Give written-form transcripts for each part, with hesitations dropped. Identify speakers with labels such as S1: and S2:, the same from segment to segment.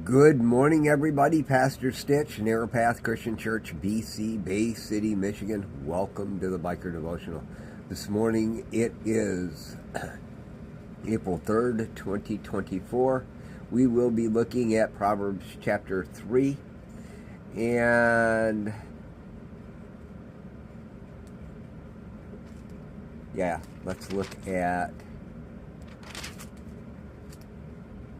S1: Good morning, everybody. Pastor Stitch, Narrow Path Christian Church, BC, Bay City, Michigan. Welcome to the Biker Devotional. This morning it is April 3rd, 2024. We will be looking at Proverbs chapter 3. And let's look at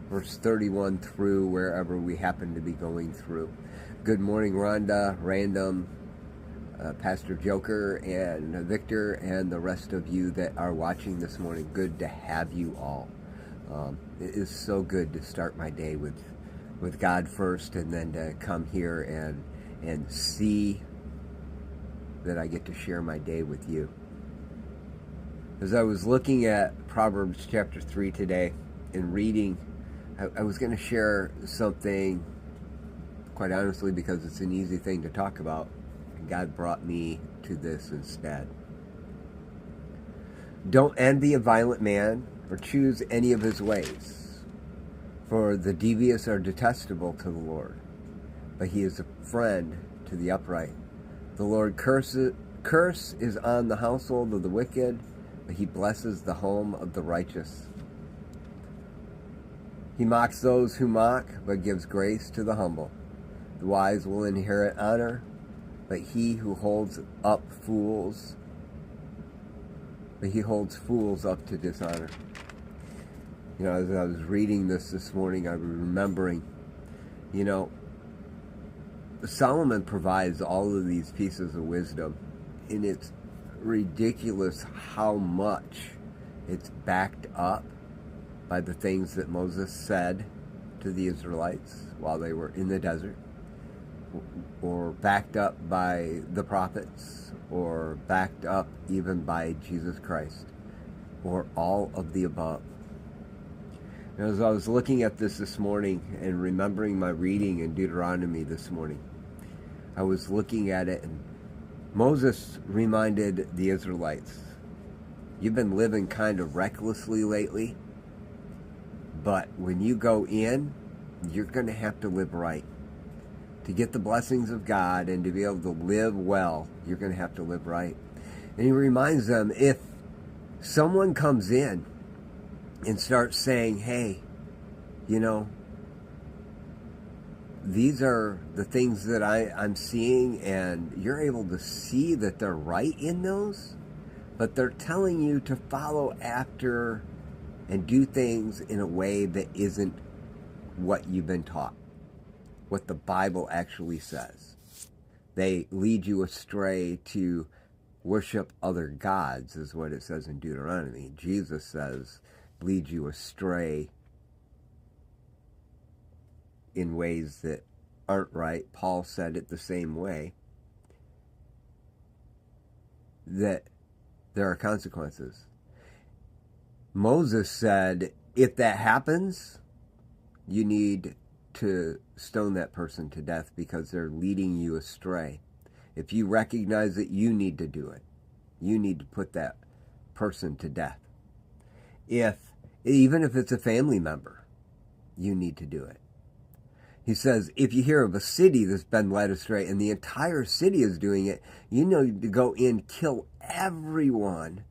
S1: verse 31 through wherever we happen to be going through. Good morning, Rhonda, Random, Pastor Joker, and Victor, and the rest of you that are watching this morning. Good to have you all. It is so good to start my day with God first, and then to come here and see that I get to share my day with you. As I was looking at Proverbs chapter 3 today and reading, I was going to share something, quite honestly, because it's an easy thing to talk about, and God brought me to this instead. Don't envy a violent man or choose any of his ways, for the devious are detestable to the Lord, but he is a friend to the upright. The Lord curse is on the household of the wicked, but he blesses the home of the righteous. He mocks those who mock, but gives grace to the humble. The wise will inherit honor, but he holds fools up to dishonor. As I was reading this morning, I was remembering, Solomon provides all of these pieces of wisdom, and it's ridiculous how much it's backed up by the things that Moses said to the Israelites while they were in the desert, or backed up by the prophets, or backed up even by Jesus Christ, or all of the above. And as I was looking at this morning and remembering my reading in Deuteronomy this morning, I was looking at it, and Moses reminded the Israelites, you've been living kind of recklessly lately, but when you go in, you're going to have to live right. To get the blessings of God and to be able to live well, you're going to have to live right. And he reminds them, if someone comes in and starts saying, hey, these are the things that I'm seeing, and you're able to see that they're right in those, but they're telling you to follow after and do things in a way that isn't what you've been taught, what the Bible actually says. They lead you astray to worship other gods, is what it says in Deuteronomy. Jesus says, lead you astray in ways that aren't right. Paul said it the same way, that there are consequences. Moses said, if that happens, you need to stone that person to death because they're leading you astray. If you recognize that, you need to do it. You need to put that person to death. Even if it's a family member, you need to do it. He says, if you hear of a city that's been led astray and the entire city is doing it, you need to go in, kill everyone,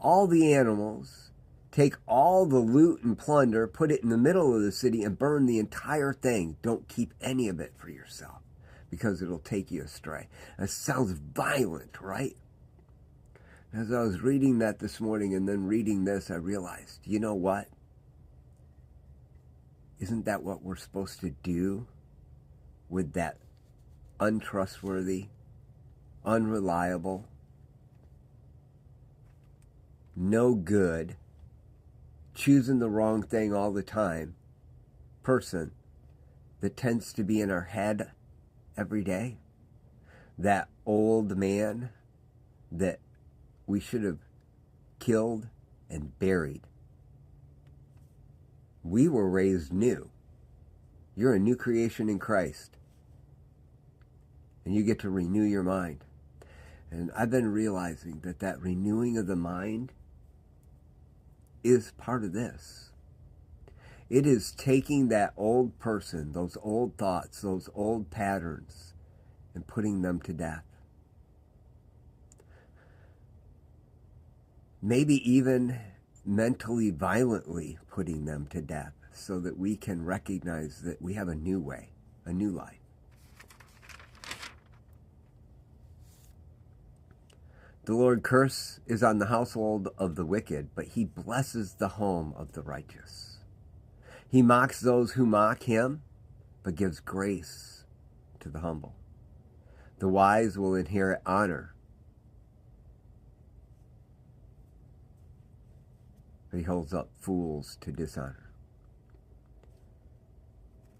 S1: all the animals, take all the loot and plunder, put it in the middle of the city, and burn the entire thing. Don't keep any of it for yourself, because it'll take you astray. That sounds violent, right? As I was reading that this morning and then reading this, I realized, you know what? Isn't that what we're supposed to do with that untrustworthy, unreliable, no good, choosing the wrong thing all the time person that tends to be in our head every day? That old man that we should have killed and buried. We were raised new. You're a new creation in Christ, and you get to renew your mind. And I've been realizing that renewing of the mind is part of this. It is taking that old person, those old thoughts, those old patterns, and putting them to death. Maybe even mentally, violently putting them to death so that we can recognize that we have a new way, a new life. The Lord's curse is on the household of the wicked, but he blesses the home of the righteous. He mocks those who mock him, but gives grace to the humble. The wise will inherit honor, but he holds up fools to dishonor.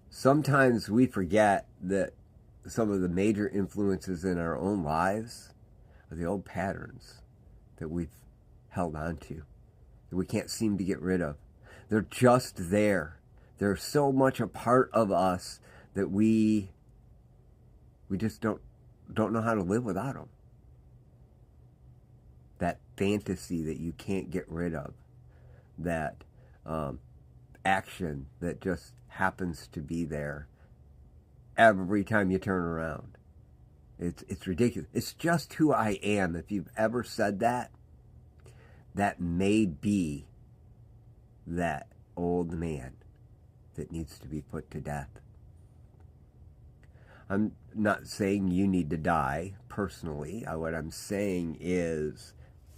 S1: Sometimes we forget that some of the major influences in our own lives are the old patterns that we've held on to, that we can't seem to get rid of. They're just there. They're so much a part of us that we just don't know how to live without them. That fantasy that you can't get rid of, that action that just happens to be there every time you turn around. It's ridiculous. It's just who I am. If you've ever said that, that may be that old man that needs to be put to death. I'm not saying you need to die personally. What I'm saying is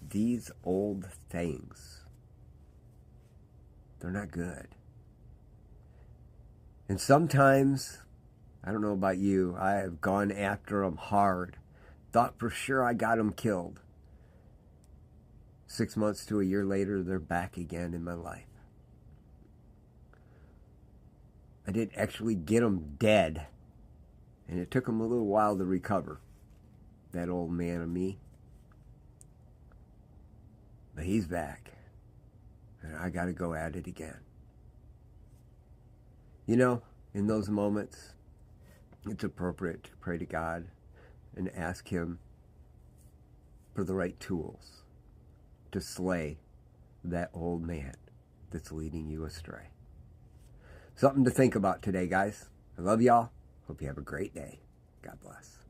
S1: these old things, they're not good. And sometimes, I don't know about you, I have gone after them hard. Thought for sure I got them killed. 6 months to a year later, they're back again in my life. I didn't actually get them dead. And it took them a little while to recover. That old man of me. But he's back. And I got to go at it again. You know, in those moments, it's appropriate to pray to God and ask him for the right tools to slay that old man that's leading you astray. Something to think about today, guys. I love y'all. Hope you have a great day. God bless.